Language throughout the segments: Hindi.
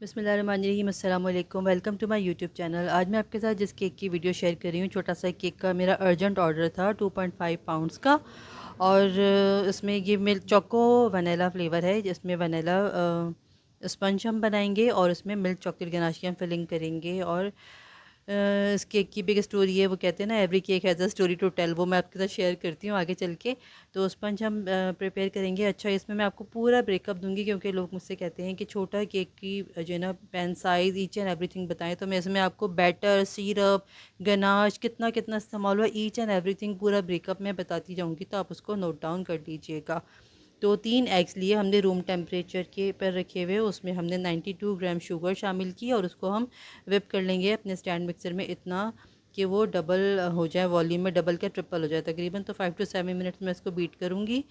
बिस्मिल्लाहिर्रहमानिर्रहीम, अस्सलाम वालेकुम। Welcome to my YouTube channel. आज मैं आपके साथ जिस केक की वीडियो शेयर कर रही हूँ, छोटा सा केक का मेरा अर्जेंट ऑर्डर था 2.5 पाउंड्स का। और इसमें ये मिल्क चोको वनीला फ्लेवर है, जिसमें वनीला स्पंज हम बनाएंगे और उसमें मिल्क चॉकलेट गनाश की हम फिलिंग करेंगे। और इस केक की बिग स्टोरी है, वो कहते हैं ना every cake has a story to tell, वो मैं आपके साथ शेयर करती हूँ आगे चल के। तो स्पंज हम प्रिपेयर करेंगे। अच्छा, इसमें मैं आपको पूरा ब्रेकअप दूंगी क्योंकि लोग मुझसे कहते हैं कि छोटा केक की जो है ना pan size each and everything बताएं। तो मैं इसमें आपको बैटर, सिरप, गनाश कितना कितना इस्तेमाल हुआ, ईच एंड एवरीथिंग पूरा ब्रेकअप मैं बताती जाऊँगी, तो आप उसको नोट डाउन कर लीजिएगा। तो 3 एग्स लिए हमने रूम टेम्परेचर के पर रखे हुए, उसमें हमने 92 ग्राम शुगर शामिल की और उसको हम whip कर लेंगे अपने स्टैंड मिक्सर में, इतना कि वो डबल हो जाए, वॉल्यूम में डबल का ट्रिपल हो जाए तकरीबन। तो 5 to 7 मिनट्स में इसको बीट करूँगी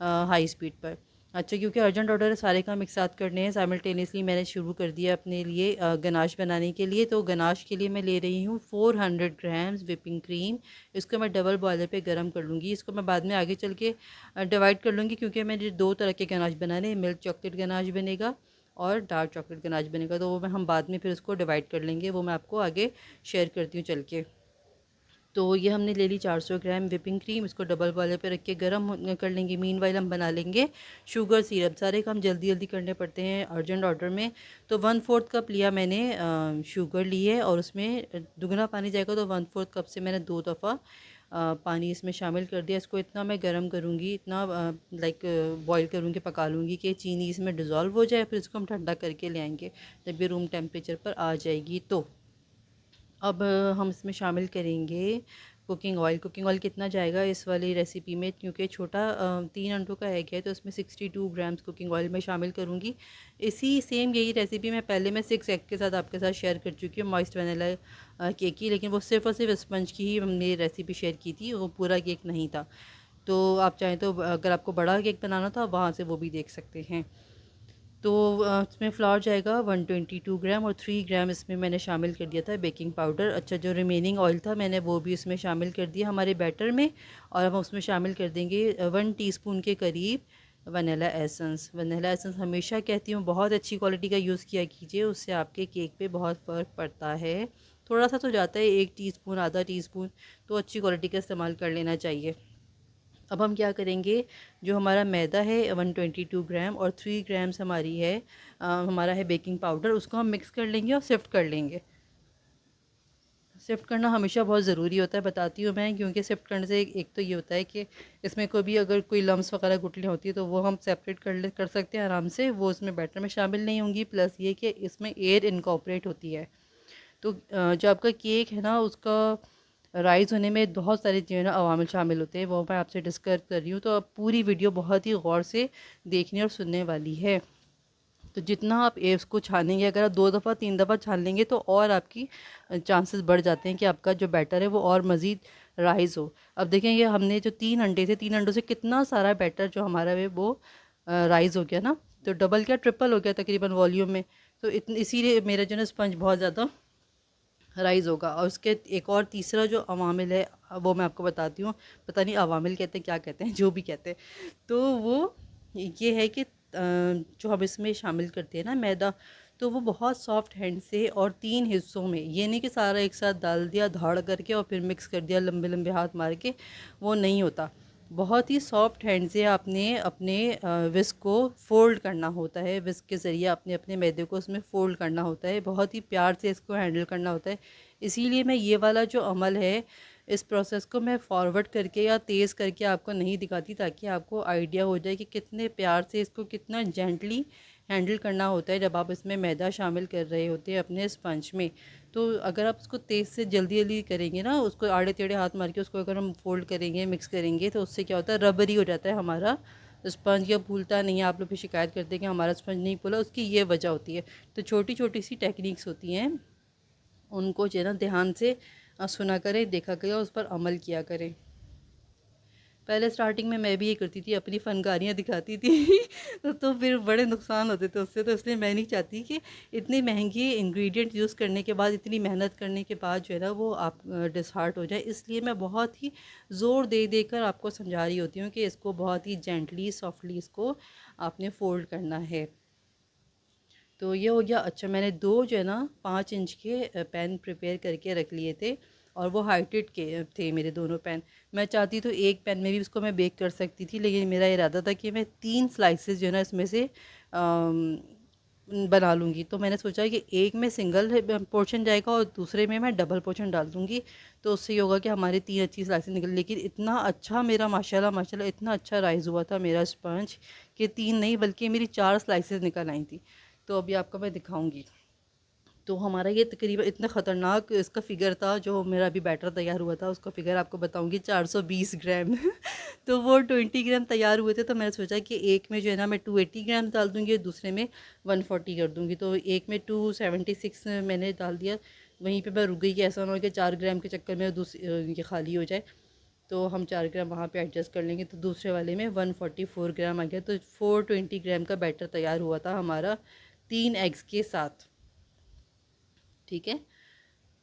हाई स्पीड पर। अच्छा, क्योंकि अर्जेंट ऑर्डर है, सारे काम एक साथ करने हैं साइमल्टेनियसली, मैंने शुरू कर दिया अपने लिए गनाश बनाने के लिए। तो गनाश के लिए मैं ले रही हूँ 400 ग्राम्स विपिंग क्रीम। इसको मैं डबल बॉयलर पे गर्म कर लूँगी। इसको मैं बाद में आगे चल के डिवाइड कर लूँगी, क्योंकि मैंने 2 तरह के गनाश बनाने, मिल्क चॉकलेट गनाश बनेगा और डार्क चॉकलेट गनाश बनेगा। तो वो मैं हम बाद में फिर उसको डिवाइड कर लेंगे, वो मैं आपको आगे शेयर करती हूँ चल के। तो ये हमने ले ली 400 ग्राम विपिंग क्रीम, इसको डबल बॉयलर पे रख के गर्म कर लेंगे। मीनवाइल हम बना लेंगे शुगर सिरप। सारे काम जल्दी जल्दी करने पड़ते हैं अर्जेंट ऑर्डर में। तो 1/4 कप लिया मैंने शुगर ली है, और उसमें दुगना पानी जाएगा, तो 1/4 कप से मैंने 2 दफ़ा पानी इसमें शामिल कर दिया। इसको इतना मैं गर्म करूँगी, इतना लाइक बॉईल करूँगी, पका लूँगी कि चीनी इसमें डिज़ोल्व हो जाए। फिर इसको हम ठंडा करके ले आएंगे जब ये रूम टेम्परेचर पर आ जाएगी। तो अब हम इसमें शामिल करेंगे कुकिंग ऑयल। कुकिंग ऑयल कितना जाएगा इस वाली रेसिपी में, क्योंकि छोटा 3 अंडों का एग है, तो इसमें 62 ग्राम्स कुकिंग ऑयल मैं शामिल करूँगी। इसी सेम यही रेसिपी मैं पहले 6 एग के साथ आपके साथ शेयर कर चुकी हूँ, मॉइस्ट वनीला केक की, लेकिन वो सिर्फ और सिर्फ स्पंज की ही हमने रेसिपी शेयर की थी, वो पूरा केक नहीं था। तो आप चाहें तो अगर आपको बड़ा केक बनाना था, वहाँ से वो भी देख सकते हैं। तो इसमें फ्लावर जाएगा 122 ग्राम, और 3 ग्राम इसमें मैंने शामिल कर दिया था बेकिंग पाउडर। अच्छा, जो रिमेनिंग ऑयल था मैंने वो भी इसमें शामिल कर दिया हमारे बैटर में। और हम उसमें शामिल कर देंगे 1 टीस्पून के करीब वनीला एसेंस। वनीला एसेंस हमेशा कहती हूँ बहुत अच्छी क्वालिटी का यूज़ किया कीजिए, उससे आपके केक पे बहुत फ़र्क पड़ता है। थोड़ा सा तो जाता है, 1 टीस्पून, आधा टीस्पून, तो अच्छी क्वालिटी का इस्तेमाल कर लेना चाहिए। अब हम क्या करेंगे, जो हमारा मैदा है 122 ग्राम, और 3 ग्राम्स हमारी है हमारा है बेकिंग पाउडर, उसको हम मिक्स कर लेंगे और सिफ्ट कर लेंगे। सिफ्ट करना हमेशा बहुत ज़रूरी होता है, बताती हूँ मैं, क्योंकि सिफ्ट करने से एक तो ये होता है कि इसमें कोई भी अगर कोई लम्स वगैरह गुठलियाँ होती है तो वो हम सेपरेट कर सकते हैं आराम से, वो उसमें बैटर में शामिल नहीं होंगी। प्लस ये कि इसमें एयर इनकॉपरेट होती है। तो जो आपका केक है ना, उसका राइज़ होने में बहुत सारे जो है ना अवामिल शामिल होते हैं, वो मैं आपसे डिस्कस कर रही हूँ। तो अब पूरी वीडियो बहुत ही गौर से देखने और सुनने वाली है। तो जितना आप एव्स को छानेंगे, अगर आप 2 दफ़ा 3 दफ़ा छान लेंगे, तो और आपकी चांसेस बढ़ जाते हैं कि आपका जो बैटर है वो और मज़ीद राइज़ हो। अब देखें, ये हमने जो 3 अंडे थे, 3 अंडों से कितना सारा बैटर जो हमारा है वो राइज़ हो गया ना। तो डबल क्या ट्रिपल हो गया तकरीबन वॉल्यूम में। तो इसीलिए मेरा जो है ना स्पंज बहुत ज़्यादा राइज़ होगा। और उसके एक और तीसरा जो अवामिल है, वो मैं आपको बताती हूँ। पता नहीं अवामिल कहते हैं क्या कहते हैं, जो भी कहते हैं। तो वो ये है कि जो हम इसमें शामिल करते हैं ना मैदा, तो वो बहुत सॉफ्ट हैंड से और 3 हिस्सों में, ये नहीं कि सारा एक साथ डाल दिया धाड़ करके और फिर मिक्स कर दिया लंबे लंबे हाथ मार के, वो नहीं होता। बहुत ही सॉफ्ट हैंड से आपने अपने विस्क को फ़ोल्ड करना होता है, विस्क के ज़रिए अपने अपने मैदे को उसमें फ़ोल्ड करना होता है, बहुत ही प्यार से इसको हैंडल करना होता है। इसीलिए मैं ये वाला जो अमल है, इस प्रोसेस को मैं फॉरवर्ड करके या तेज़ करके आपको नहीं दिखाती, ताकि आपको आइडिया हो जाए कि कितने प्यार से इसको कितना जेंटली हैंडल करना होता है जब आप इसमें मैदा शामिल कर रहे होते हैं अपने स्पंज में। तो अगर आप उसको तेज़ से जल्दी जल्दी करेंगे ना, उसको आड़े टेढ़े हाथ मार के उसको अगर हम फोल्ड करेंगे, मिक्स करेंगे, तो उससे क्या होता है, रबरी हो जाता है हमारा स्पंज, या फूलता नहीं है। आप लोग भी शिकायत करते हैं कि हमारा स्पंज नहीं फूला, उसकी ये वजह होती है। तो छोटी छोटी सी टेक्निक्स होती हैं, उनको जो है ना ध्यान से सुना करें, देखा करें और उस पर अमल किया करें। पहले स्टार्टिंग में मैं भी ये करती थी, अपनी फ़नकारियाँ दिखाती थी तो फिर बड़े नुकसान होते थे उससे। तो इसलिए मैं नहीं चाहती कि इतने महंगे इंग्रेडिएंट यूज़ करने के बाद, इतनी मेहनत करने के बाद जो है ना वो आप डिसहार्ट हो जाए। इसलिए मैं बहुत ही ज़ोर दे देकर आपको समझा रही होती हूँ कि इसको बहुत ही जेंटली सॉफ्टली इसको आपने फ़ोल्ड करना है। तो ये हो गया। अच्छा, मैंने दो जो है ना 5 इंच के पैन प्रिपेयर करके रख लिए थे, और वो हाइटेड के थे मेरे दोनों पैन। मैं चाहती तो एक पैन में भी उसको मैं बेक कर सकती थी, लेकिन मेरा इरादा था कि मैं 3 स्लाइसेस जो है ना इसमें से बना लूँगी। तो मैंने सोचा कि एक में सिंगल पोर्शन जाएगा और दूसरे में मैं डबल पोर्शन डाल दूँगी, तो उससे ये होगा कि हमारी 3 अच्छी स्लाइसेस निकल। लेकिन इतना अच्छा मेरा माशाल्लाह माशाल्लाह इतना अच्छा राइस हुआ था मेरा स्पंज, कि 3 नहीं बल्कि मेरी 4 स्लाइसेस निकल आई थी। तो अभी आपको मैं दिखाऊंगी। तो हमारा ये तकरीबन इतना ख़तरनाक इसका फ़िगर था, जो मेरा अभी बैटर तैयार हुआ था उसका फ़िगर आपको बताऊंगी, 420 ग्राम। तो वो 20 ग्राम तैयार हुए थे, तो मैंने सोचा कि एक में जो है ना मैं 280 ग्राम डाल दूंगी और दूसरे में 140 कर दूंगी। तो एक में 276 मैंने डाल दिया। वहीं पे मैं रुक गई कि ऐसा ना हो कि 4 ग्राम के चक्कर में दूसरी ये खाली हो जाए। तो हम 4 ग्राम वहाँ पे एडजस्ट कर लेंगे। तो दूसरे वाले में 144 ग्राम आ गया। तो 420 ग्राम का बैटर तैयार हुआ था हमारा 3 एग्स के साथ। ठीक है,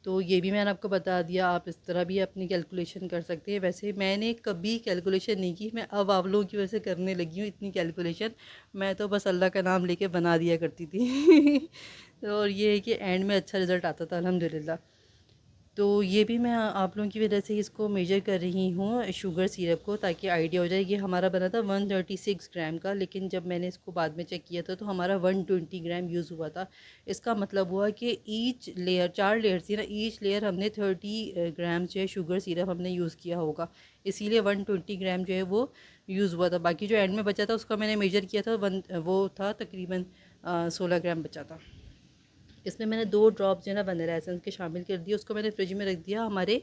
तो ये भी मैंने आपको बता दिया। आप इस तरह भी अपनी कैलकुलेशन कर सकते हैं। वैसे मैंने कभी कैलकुलेशन नहीं की, मैं अब आप लोगों की वजह से करने लगी हूँ इतनी कैलकुलेशन। मैं तो बस अल्लाह का नाम लेके बना दिया करती थी। तो और ये है कि एंड में अच्छा रिज़ल्ट आता था अल्हम्दुलिल्लाह। तो ये भी मैं आप लोगों की वजह से इसको मेजर कर रही हूँ शुगर सिरप को, ताकि आइडिया हो जाए। ये हमारा बना था 136 ग्राम का, लेकिन जब मैंने इसको बाद में चेक किया था तो हमारा 120 ग्राम यूज़ हुआ था। इसका मतलब हुआ कि ईच लेयर, 4 लेयर थी ना, ईच लेयर हमने 30 ग्राम जो है शुगर सिरप हमने यूज़ किया होगा, इसीलिए 120 ग्राम जो है वो यूज़ हुआ था। बाकी जो एंड में बचा था उसका मैंने मेजर किया था, वो था तकरीबन 16 ग्राम बचा था। इसमें मैंने 2 ड्रॉप जो है ना वनीला एसेंस के शामिल कर दिए। उसको मैंने फ्रिज में रख दिया हमारे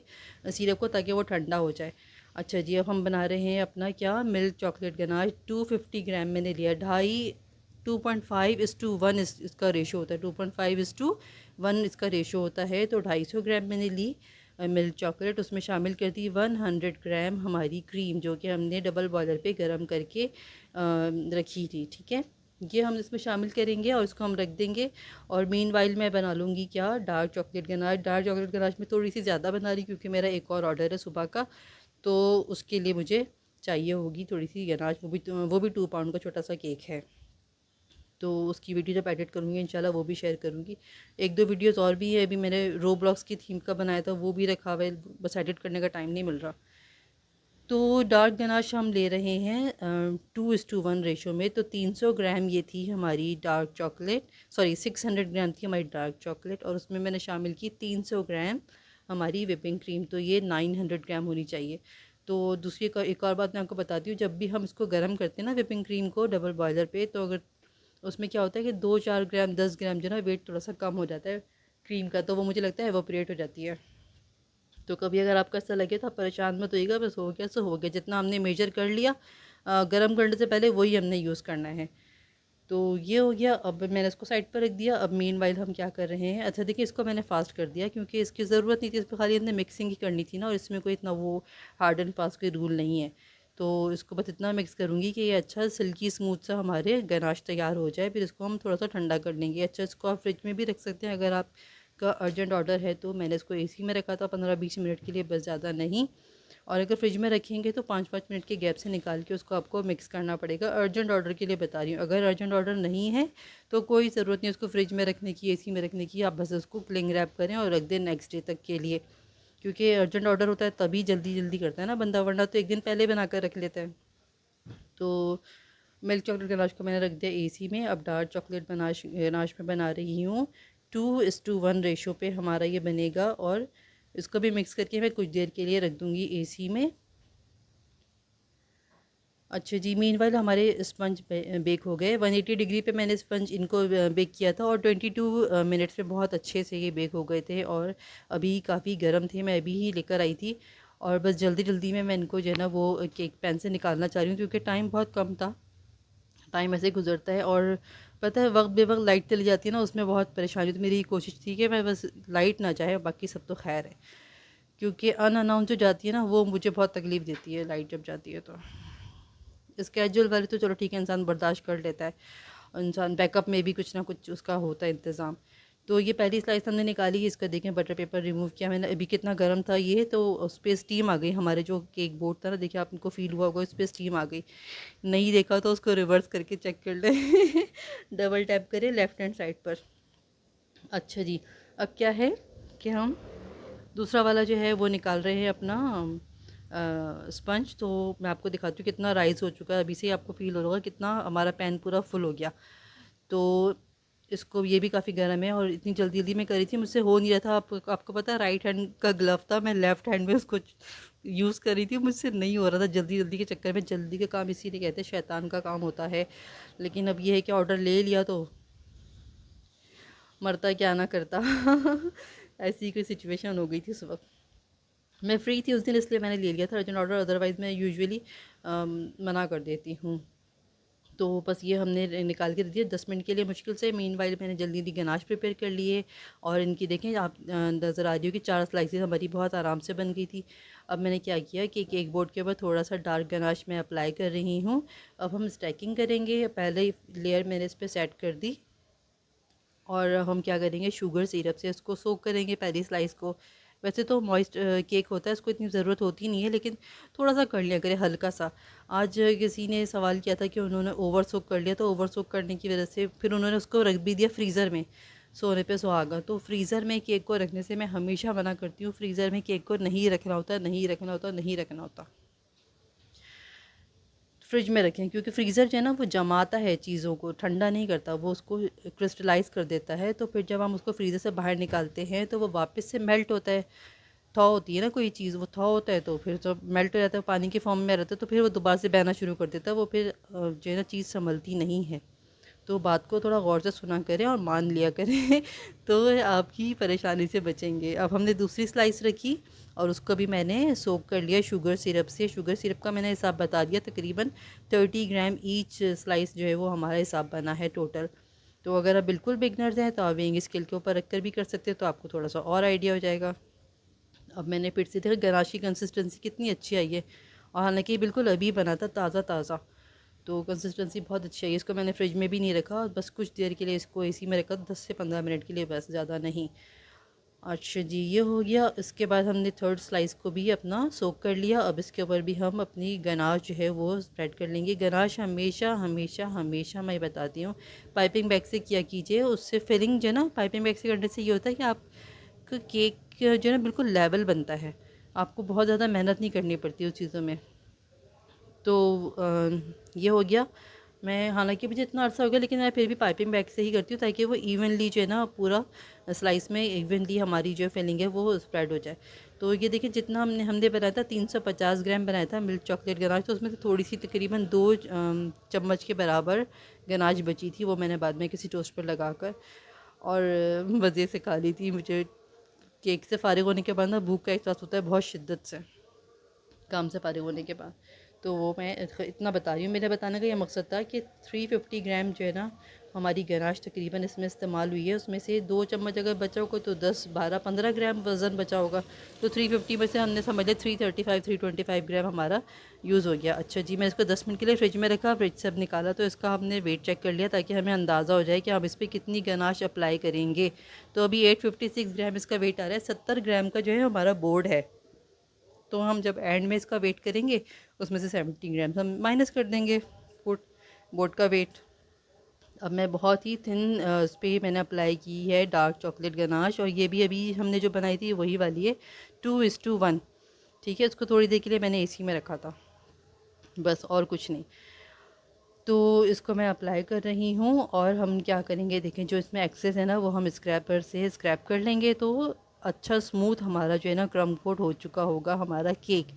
सिरप को, ताकि वो ठंडा हो जाए। अच्छा जी, अब हम बना रहे हैं अपना क्या, मिल्क चॉकलेट गनाश। 250 ग्राम मैंने लिया, ढाई 2.5:1 इसका रेशो होता है। 2.5:1 इसका रेशो होता है। तो 250 ग्राम मैंने ली मिल्क चॉकलेट। उसमें शामिल कर दी 100 ग्राम हमारी क्रीम, जो कि हमने डबल बॉयलर पे गर्म करके रखी थी। ठीक है, ये हम इसमें शामिल करेंगे और इसको हम रख देंगे। और मीन वाइल मैं बना लूँगी क्या, dark chocolate ganache. Dark chocolate ganache में थोड़ी सी ज़्यादा बना रही, क्योंकि मेरा एक और ऑर्डर है सुबह का, तो उसके लिए मुझे चाहिए होगी थोड़ी सी गनाश। वो भी 2 पाउंड का छोटा सा केक है। तो उसकी वीडियो जब एडिट करूँगी इंशाल्लाह वो भी शेयर करूँगी। एक दो वीडियोज़ और भी है, अभी मैंने रोब्लॉक्स की थीम का बनाया था, वो भी रखा हुआ है, बस एडिट करने का टाइम नहीं मिल रहा। तो डार्क गनाश हम ले रहे हैं 2:1 रेशो में। तो 300 ग्राम ये थी हमारी डार्क चॉकलेट, सॉरी 600 ग्राम थी हमारी डार्क चॉकलेट, और उसमें मैंने शामिल की 300 ग्राम हमारी विपिंग क्रीम। तो ये 900 ग्राम होनी चाहिए। तो दूसरी एक और बात मैं आपको बताती हूँ, जब भी हम इसको गर्म करते हैं ना विपिंग क्रीम को डबल बॉयलर पे, तो अगर उसमें क्या होता है कि 2-4 ग्राम 10 ग्राम जो है ना वेट थोड़ा सा कम हो जाता है क्रीम का, तो वो मुझे लगता है एवोपरेट हो जाती है। तो कभी अगर आपको ऐसा लगे तो आप परेशान मत होइएगा, बस हो गया सो हो गया। जितना हमने मेजर कर लिया गरम करने से पहले, वही हमने यूज़ करना है। तो ये हो गया। अब मैंने इसको साइड पर रख दिया। अब मीन वाइल हम क्या कर रहे हैं, अच्छा देखिए इसको मैंने फास्ट कर दिया, क्योंकि इसकी ज़रूरत नहीं थी, इस पर खाली हमने मिक्सिंग ही करनी थी ना, और इसमें कोई इतना वो हार्ड एंड फास्ट कोई रूल नहीं है। तो इसको बस इतना मिक्स करूँगी कि ये अच्छा सिल्की स्मूथ सा हमारे गनाश तैयार हो जाए। फिर इसको हम थोड़ा सा ठंडा कर लेंगे। अच्छा, इसको आप फ्रिज में भी रख सकते हैं अगर आपका अर्जेंट ऑर्डर है। तो मैंने इसको एसी में रखा था 15-20 मिनट के लिए, बस ज़्यादा नहीं। और अगर फ्रिज में रखेंगे तो 5-5 मिनट के गैप से निकाल के उसको आपको मिक्स करना पड़ेगा। अर्जेंट ऑर्डर के लिए बता रही हूँ, अगर अर्जेंट ऑर्डर नहीं है तो कोई ज़रूरत नहीं उसको फ्रिज में रखने की, एसी में रखने की। आप बस उसको क्लिंग रैप करें और रख दें नेक्स्ट डे तक के लिए, क्योंकि अर्जेंट ऑर्डर होता है तभी जल्दी जल्दी करता है ना बंदा, वरना तो एक दिन पहले बना कर रख लेता है। तो मिल्क चॉकलेट गनाश को मैंने रख दिया एसी में। अब डार्क चॉकलेट गनाश में बना रही हूँ 2:1 रेशो पे हमारा ये बनेगा। और इसको भी मिक्स करके मैं कुछ देर के लिए रख दूँगी एसी में। अच्छा जी, मीनवाइल हमारे स्पंज बेक हो गए। 180 डिग्री पे मैंने स्पंज इनको बेक किया था, और 22 मिनट्स में बहुत अच्छे से ये बेक हो गए थे। और अभी काफ़ी गर्म थे, मैं अभी ही लेकर आई थी। और बस जल्दी जल्दी में मैं इनको जो है ना वो केक पैन से निकालना चाह रही हूँ, क्योंकि टाइम बहुत कम था। टाइम ऐसे ही गुजरता है, और पता है वक्त बे वक्त लाइट चली जाती है ना, उसमें बहुत परेशानी। तो मेरी कोशिश थी कि मैं बस लाइट ना जाए, बाकी सब तो खैर है। क्योंकि अनअनाउंस जो जाती है ना, वो मुझे बहुत तकलीफ़ देती है लाइट जब जाती है। तो स्केजुअल वाली तो चलो ठीक है, इंसान बर्दाश्त कर लेता है, इंसान बैकअप में भी कुछ ना कुछ उसका होता है इंतज़ाम। तो ये पहली स्लाइस हमने निकाली, इसका देखें बटर पेपर रिमूव किया मैंने। अभी कितना गर्म था ये, तो उस पर स्टीम आ गई। हमारे जो केक बोर्ड था ना, देखिए आपको फील हुआ होगा, उस पर स्टीम आ गई। नहीं देखा तो उसको रिवर्स करके चेक कर ले। डबल टैप करें लेफ़्ट हैंड साइड पर। अच्छा जी, अब क्या है कि हम दूसरा वाला जो है वो निकाल रहे हैं अपना स्पंज। तो मैं आपको दिखाती हूँ कितना राइस हो चुका है। अभी से ही आपको फील हो रहा होगा कितना हमारा पैन पूरा फुल हो गया। तो इसको, ये भी काफ़ी गर्म है और इतनी जल्दी जल्दी मैं करी थी, मुझसे हो नहीं रहा था। आपको पता है राइट हैंड का ग्लव था, मैं लेफ़्ट हैंड में उसको यूज़ कर रही थी, मुझसे नहीं हो रहा था जल्दी जल्दी के चक्कर में। जल्दी का काम इसीलिए कहते हैं शैतान का काम होता है। लेकिन अब ये है कि ऑर्डर ले लिया तो मरता क्या ना करता। ऐसी कोई सिचुएशन हो गई थी उस वक्त। मैं फ्री थी उस दिन, इसलिए मैंने ले लिया था अर्जेंट ऑर्डर, अदरवाइज़ मैं यूजुअली मना कर देती हूँ। तो बस ये हमने निकाल के दे दिया 10 मिनट के लिए मुश्किल से। मीन वाइल मैंने जल्दी जल्दी गनाश प्रिपेयर कर लिए। और इनकी देखें आप, नज़र आ रही हो कि 4 स्लाइसेस हमारी बहुत आराम से बन गई थी। अब मैंने क्या किया कि केक बोर्ड के ऊपर थोड़ा सा डार्क गनाश मैं अप्लाई कर रही हूँ। अब हम स्टैकिंग करेंगे। पहले लेयर मैंने इस पर सेट कर दी और हम क्या करेंगे, शुगर सिरप से इसको सोक करेंगे पहली स्लाइस को। वैसे तो मॉइस्ट केक होता है, इसको इतनी ज़रूरत होती नहीं है, लेकिन थोड़ा सा कर लिया करें हल्का सा। आज किसी ने सवाल किया था कि उन्होंने ओवर सोक कर लिया, तो ओवर सोक करने की वजह से फिर उन्होंने उसको रख भी दिया फ्रीज़र में, सोने पे सुहागा। तो फ्रीज़र में केक को रखने से मैं हमेशा मना करती हूँ। फ्रीज़र में केक को नहीं रखना होता, नहीं रखना होता, नहीं रखना होता। फ्रिज में रखें, क्योंकि फ्रीज़र जो है ना वो जमाता है चीज़ों को, ठंडा नहीं करता, वो उसको क्रिस्टलाइज़ कर देता है। तो फिर जब हम उसको फ्रीज़र से बाहर निकालते हैं तो वो वापस से मेल्ट होता है। थॉ होती है ना कोई चीज़, वो थॉ होता है, तो फिर जब मेल्ट हो जाता है, पानी के फॉर्म में रहता है, तो फिर वो दोबारा से बहना शुरू कर देता है। वो फिर जो है ना चीज़ संभलती नहीं है। तो बात को थोड़ा गौर से सुना करें और मान लिया करें। तो आपकी परेशानी से बचेंगे। अब हमने दूसरी स्लाइस रखी और उसको भी मैंने सोक कर लिया शुगर सिरप से। शुगर सिरप का मैंने हिसाब बता दिया, तकरीबन 30 ग्राम ईच स्लाइस जो है वो हमारा हिसाब बना है टोटल। तो अगर आप बिल्कुल बिगनर्स हैं तो आप वेइंग स्केल के ऊपर रख कर भी कर सकते हैं, तो आपको थोड़ा सा और आइडिया हो जाएगा। अब मैंने फिर से देखा गनाश की कंसिस्टेंसी कितनी अच्छी आई है, और हालांकि बिल्कुल अभी बना था, ताज़ा ताज़ा। तो कंसिस्टेंसी बहुत अच्छी है। इसको मैंने फ्रिज में भी नहीं रखा, बस कुछ देर के लिए इसको एसी में रखा, 10 से 15 मिनट के लिए, बस ज़्यादा नहीं। अच्छा जी, ये हो गया। इसके बाद हमने थर्ड स्लाइस को भी अपना सोक कर लिया। अब इसके ऊपर भी हम अपनी गनाश जो है वो स्प्रेड कर लेंगे। गनाश हमेशा हमेशा हमेशा मैं बताती हूँ पाइपिंग बैग से किया कीजिए। उससे फिलिंग जो है ना, पाइपिंग बैग से करने से ये होता है कि आपका केक जो है ना बिल्कुल लेवल बनता है। आपको बहुत ज़्यादा मेहनत नहीं करनी पड़ती उस चीज़ों में। तो ये हो गया। मैं, हालांकि मुझे इतना अर्सा हो गया, लेकिन मैं फिर भी पाइपिंग बैग से ही करती हूँ, ताकि वो इवनली जो है ना पूरा स्लाइस में इवनली हमारी जो फिलिंग है वो स्प्रेड हो जाए। तो ये देखिए जितना हमने बनाया था 350 ग्राम बनाया था मिल्क चॉकलेट गनाश। तो उसमें से थोड़ी सी तकरीबन 2 चम्मच के बराबर गनाश बची थी, वो मैंने बाद में किसी टोस्ट पर लगा कर और मज़े से खा ली थी। मुझे केक से फ़ारिग होने के बाद ना भूख का एहसास होता है बहुत शिद्दत से, काम से फ़ारिग होने के बाद। तो वो मैं इतना बता रही हूँ। मेरे बताने का ये मकसद था कि 350 ग्राम जो है ना हमारी गनाश तकरीबन इसमें इस्तेमाल हुई है। उसमें से 2 चम्मच अगर बचा होगा तो 10, 12, 15 ग्राम वज़न बचा होगा। तो 350 में से हमने समझ लिया 335, 325 ग्राम हमारा यूज़ हो गया। अच्छा जी, मैं इसको 10 मिनट के लिए फ्रिज में रखा, फ्रिज से अब निकाला तो इसका हमने वेट चेक कर लिया, ताकि हमें अंदाज़ा हो जाए कि हम इस पर कितनी गनाश अप्लाई करेंगे। तो अभी 856 ग्राम इसका वेट आ रहा है। 70 ग्राम का जो है हमारा बोर्ड है। तो हम जब एंड में इसका वेट करेंगे, उसमें से 70 ग्राम हम माइनस कर देंगे बोट बोट का वेट। अब मैं बहुत ही थिन उस पर मैंने अप्लाई की है डार्क चॉकलेट गनाश, और ये भी अभी हमने जो बनाई थी वही वाली है, 2:1। ठीक है, उसको थोड़ी देर के लिए मैंने एसी में रखा था, बस और कुछ नहीं। तो इसको मैं अप्लाई कर रही हूँ, और हम क्या करेंगे देखें, जो इसमें एक्सेस है ना वो हम स्क्रैपर से स्क्रैप कर लेंगे। तो अच्छा स्मूथ हमारा जो है ना क्रम कोट हो चुका होगा हमारा केक।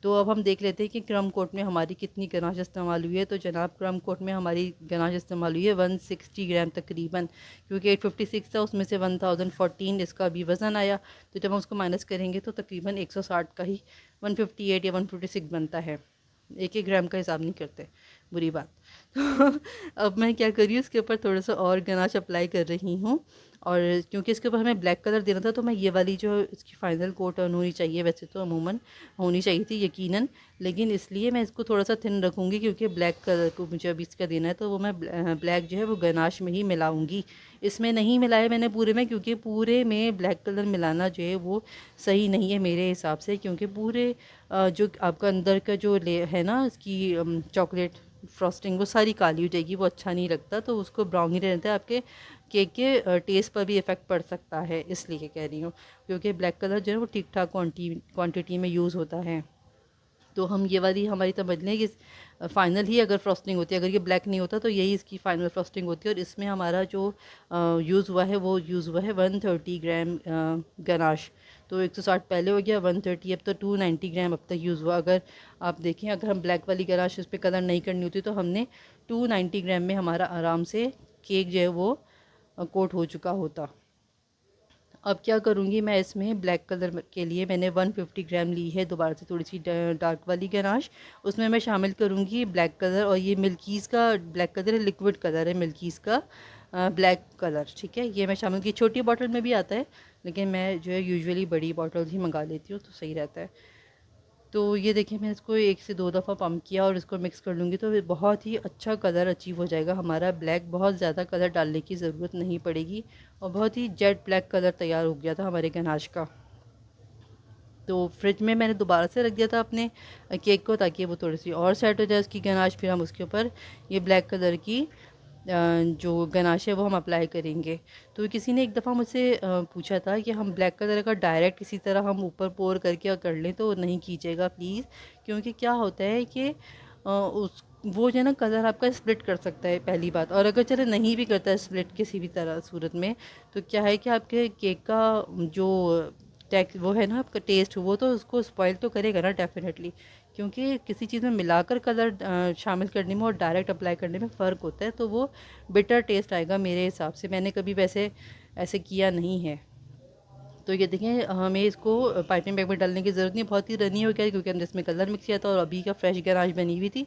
तो अब हम देख लेते हैं कि क्रम कोट में हमारी कितनी गनाश इस्तेमाल हुई है। तो जनाब क्रम कोट में हमारी गनाश इस्तेमाल हुई है 160 ग्राम तकरीबन, क्योंकि 856 था, उसमें से 1014 इसका भी वज़न आया। तो जब हम उसको माइनस करेंगे तो तकरीबन 160 का ही 158 या 156 बनता है। 1 1 ग्राम का हिसाब नहीं करते, बुरी बात। तो अब मैं क्या कर रही हूँ, इसके ऊपर थोड़ा सा और गनाश अप्लाई कर रही हूँ। और क्योंकि इसके ऊपर हमें ब्लैक कलर देना था, तो मैं ये वाली जो इसकी फ़ाइनल कोट होनी चाहिए, वैसे तो अमूमन होनी चाहिए थी यकीनन, लेकिन इसलिए मैं इसको थोड़ा सा थिन रखूँगी क्योंकि ब्लैक कलर को मुझे अभी इसका देना है, तो वो मैं ब्लैक जो है वो गनाश में ही मिलाऊँगी। इसमें नहीं मिलाया मैंने पूरे में, क्योंकि पूरे में ब्लैक कलर मिलाना जो है वो सही नहीं है मेरे हिसाब से, क्योंकि पूरे जो आपका अंदर का जो ले है ना इसकी चॉकलेट फ्रॉस्टिंग, वो सारी काली हो जाएगी, वो अच्छा नहीं लगता। तो उसको ब्राउन ही रहता है, आपके केक के टेस्ट पर भी इफ़ेक्ट पड़ सकता है, इसलिए कह रही हूँ। क्योंकि ब्लैक कलर जो है वो ठीक ठाक क्वांटिटी में यूज़ होता है। तो हम ये वाली हमारी समझ लें कि फ़ाइनल ही अगर फ्रॉस्टिंग होती है, अगर ये ब्लैक नहीं होता तो यही इसकी फ़ाइनल फ्रॉस्टिंग होती है। और इसमें हमारा जो यूज़ हुआ है वो यूज़ हुआ है 130 ग्राम गनाश। तो 160 पहले हो गया, 130 अब तो 290 ग्राम अब तक यूज़ हुआ। अगर आप देखें, अगर हम ब्लैक वाली गनाश इस पर कलर नहीं करनी होती तो हमने 290 ग्राम में हमारा आराम से केक जो है वो कोट हो चुका होता। अब क्या करूँगी मैं, इसमें ब्लैक कलर के लिए मैंने 150 ग्राम ली है दोबारा से थोड़ी सी डार्क वाली गनाश। उसमें मैं शामिल करूँगी ब्लैक कलर, और ये मिल्कीज़ का ब्लैक कलर है, लिक्विड कलर है मिल्कीज़ का ब्लैक कलर, ठीक है। ये मैं शामिल की, छोटी बॉटल में भी आता है, लेकिन मैं जो है यूजुअली बड़ी बॉटल ही मंगा लेती हूँ, तो सही रहता है। तो ये देखिए, मैं इसको 1 से 2 दफ़ा पम्प किया और इसको मिक्स कर लूँगी, तो बहुत ही अच्छा कलर अचीव हो जाएगा हमारा ब्लैक। बहुत ज़्यादा कलर डालने की ज़रूरत नहीं पड़ेगी, और बहुत ही जेट ब्लैक कलर तैयार हो गया था हमारे गनाश का। तो फ्रिज में मैंने दोबारा से रख दिया था अपने केक को, ताकि वो थोड़ी सी और सेट हो जाए उसकी गनाश। फिर हम उसके ऊपर ये ब्लैक कलर की जो गनाश है वो हम अप्लाई करेंगे। तो किसी ने एक दफ़ा मुझसे पूछा था कि हम ब्लैक कलर का डायरेक्ट इसी तरह हम ऊपर पोर करके कर लें, तो नहीं कीजिएगा प्लीज़। क्योंकि क्या होता है कि उस वो जो है ना कलर आपका स्प्लिट कर सकता है, पहली बात। और अगर चले नहीं भी करता है स्प्लिट किसी भी तरह सूरत में, तो क्या है कि आपके केक का जो वो है ना आपका टेस्ट, वो तो उसको स्पॉइल तो करेगा ना डेफिनेटली। क्योंकि किसी चीज़ में मिलाकर कलर शामिल करने में और डायरेक्ट अप्लाई करने में फ़र्क होता है, तो वो बिटर टेस्ट आएगा मेरे हिसाब से। मैंने कभी वैसे ऐसे किया नहीं है। तो ये देखें, हमें इसको पाइपिंग बैग में डालने की ज़रूरत नहीं, बहुत ही रनी हो गया, क्योंकि हमने इसमें कलर मिक्स किया था और अभी का फ्रेश गनाश बनी हुई थी।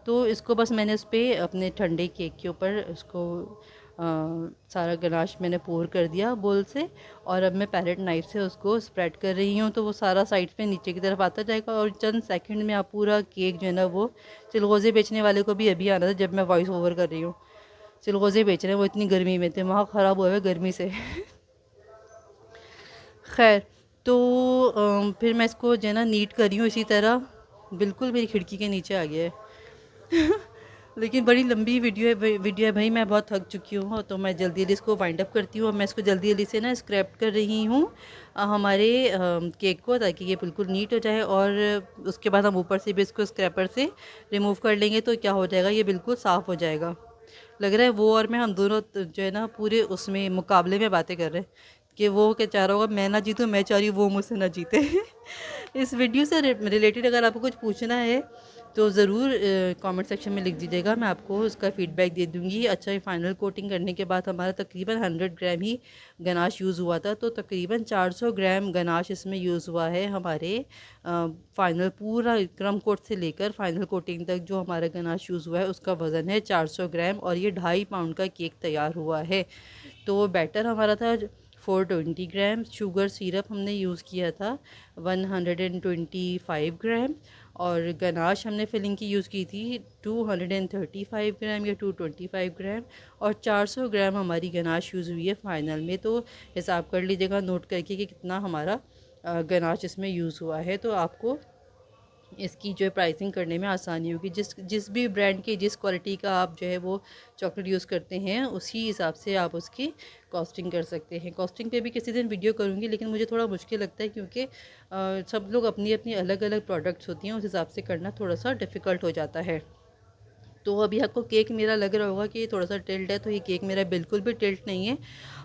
तो इसको बस मैंने उस पर अपने ठंडे केक के ऊपर उसको सारा गनाश मैंने पोर कर दिया बोल से। और अब मैं पैलेट नाइफ से उसको स्प्रेड कर रही हूँ, तो वो सारा साइड पे नीचे की तरफ आता जाएगा, और चंद सेकंड में आप पूरा केक जो है ना वो, चिलगोज़े बेचने वाले को भी अभी आना था जब मैं वॉइस ओवर कर रही हूँ। चिलगोज़े बेच रहे हैं वो, इतनी गर्मी में, दिमाग ख़राब हुआ है गर्मी से। खैर, तो फिर मैं इसको जो है ना नीट कर रही हूँ इसी तरह। बिल्कुल मेरी खिड़की के नीचे आ गया है। लेकिन बड़ी लंबी वीडियो है भाई, मैं बहुत थक चुकी हूँ, तो मैं जल्दी जल्दी इसको वाइंड अप करती हूँ। और मैं इसको जल्दी जल्दी से ना स्क्रैप कर रही हूँ हमारे केक को, ताकि ये बिल्कुल नीट हो जाए। और उसके बाद हम ऊपर से भी इसको स्क्रैपर से रिमूव कर लेंगे, तो क्या हो जाएगा, ये बिल्कुल साफ़ हो जाएगा। लग रहा है वो और मैं, हम दोनों जो है ना पूरे उसमें मुकाबले में बातें कर रहे हैं कि वो क्या चाह रहा होगा मैं ना जीतूँ, मैं चाह रही हूँ वो मुझसे ना जीते। इस वीडियो से रिलेटेड अगर आपको कुछ पूछना है तो ज़रूर कमेंट सेक्शन में लिख दीजिएगा, मैं आपको उसका फ़ीडबैक दे दूँगी। अच्छा, ये फाइनल कोटिंग करने के बाद हमारा तकरीबन 100 ग्राम ही गनाश यूज़ हुआ था, तो तकरीबन 400 ग्राम गनाश इसमें यूज़ हुआ है हमारे फाइनल पूरा क्रम कोट से लेकर फाइनल कोटिंग तक। जो हमारा गनाश यूज़ हुआ है उसका वज़न है 400 ग्राम, और ये 2.5 पाउंड का केक तैयार हुआ है। तो बैटर हमारा था 420 ग्राम, शुगर सिरप हमने यूज़ किया था 125 ग्राम, और गनाश हमने फिलिंग की यूज़ की थी 235 ग्राम या 225 ग्राम, और 400 ग्राम हमारी गनाश यूज़ हुई है फ़ाइनल में। तो हिसाब कर लीजिएगा नोट करके कि कितना हमारा गनाश इसमें यूज़ हुआ है, तो आपको इसकी जो है प्राइसिंग करने में आसानी होगी। जिस जिस भी ब्रांड की, जिस क्वालिटी का आप जो है वो चॉकलेट यूज़ करते हैं, उसी हिसाब से आप उसकी कॉस्टिंग कर सकते हैं। कॉस्टिंग पे भी किसी दिन वीडियो करूँगी, लेकिन मुझे थोड़ा मुश्किल लगता है, क्योंकि सब लोग अपनी अपनी अलग अलग प्रोडक्ट्स होती हैं, उस हिसाब से करना थोड़ा सा डिफ़िकल्ट हो जाता है। तो अभी आपको केक मेरा लग रहा होगा कि ये थोड़ा सा टिल्ट है, तो ये केक मेरा बिल्कुल भी टिल्ट नहीं है।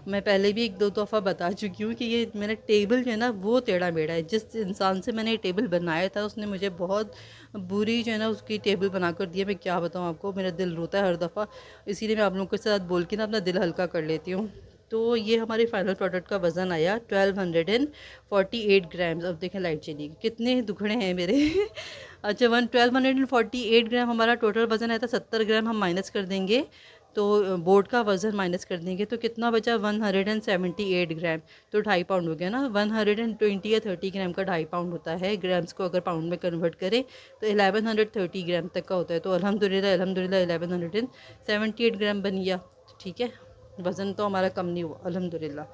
मैं पहले भी 1-2 दफ़ा बता चुकी हूँ कि ये मेरा टेबल जो है ना वो टेढ़ा मेढ़ा है। जिस इंसान से मैंने ये टेबल बनाया था उसने मुझे बहुत बुरी जो है ना उसकी टेबल बना कर दी है। मैं क्या बताऊँ आपको, मेरा दिल रोता है हर दफ़ा। इसीलिए मैं आप लोगों के साथ बोल के ना अपना दिल हल्का कर लेती हूँ। तो ये हमारे फाइनल प्रोडक्ट का वज़न आया 1248 ग्राम्स। अब देखें लाइट चली गई, कितने दुखड़े हैं मेरे अच्छा 1248 ग्राम हमारा टोटल वज़न आया था। 70 ग्राम हम माइनस कर देंगे तो बोर्ड का वज़न माइनस कर देंगे तो कितना बचा 178 ग्राम। तो 2.5 पाउंड हो गया ना। 120 या 30 ग्राम का 2.5 पाउंड होता है। ग्राम्स को अगर पाउंड में कन्वर्ट करें तो 1130 ग्राम तक का होता है। तो अल्हम्दुलिल्लाह 1178 ग्राम बन गया। ठीक है, वज़न तो हमारा कम नहीं हुआ अल्हम्दुलिल्लाह।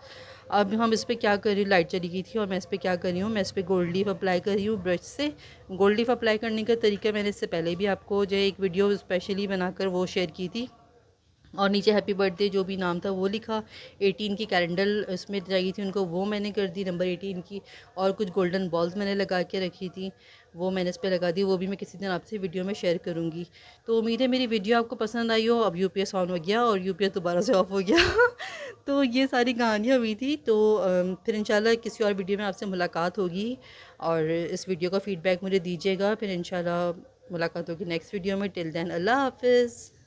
अब हम इस पर क्या कर रही हूँ, लाइट चली गई थी और मैं इस पर क्या कर रही हूँ, मैं इस पर गोल्ड लीफ अप्लाई कर रही हूँ ब्रश से। गोल्ड लीफ अप्लाई करने का तरीका मैंने इससे पहले भी आपको जो एक वीडियो स्पेशली बनाकर वो शेयर की थी और नीचे हैप्पी बर्थडे जो भी नाम था वो लिखा। 18 की कैलेंडर इसमें चाहिए थी उनको, वो मैंने कर दी नंबर 18 की। और कुछ गोल्डन बॉल्स मैंने लगा के रखी थी, वो मैंने इस पर लगा दी। वो भी मैं किसी दिन आपसे वीडियो में शेयर करूँगी। तो उम्मीद है मेरी वीडियो आपको पसंद आई हो। अब यूपीएस ऑन हो गया और यूपीएस दोबारा से ऑफ हो गया तो ये सारी कहानियाँ हुई थी। तो फिर इंशाल्लाह किसी और वीडियो में आपसे मुलाकात होगी और इस वीडियो का फ़ीडबैक मुझे दीजिएगा। फिर इंशाल्लाह मुलाकात होगी नेक्स्ट वीडियो में। टिल देन अल्लाह हाफ़िज़।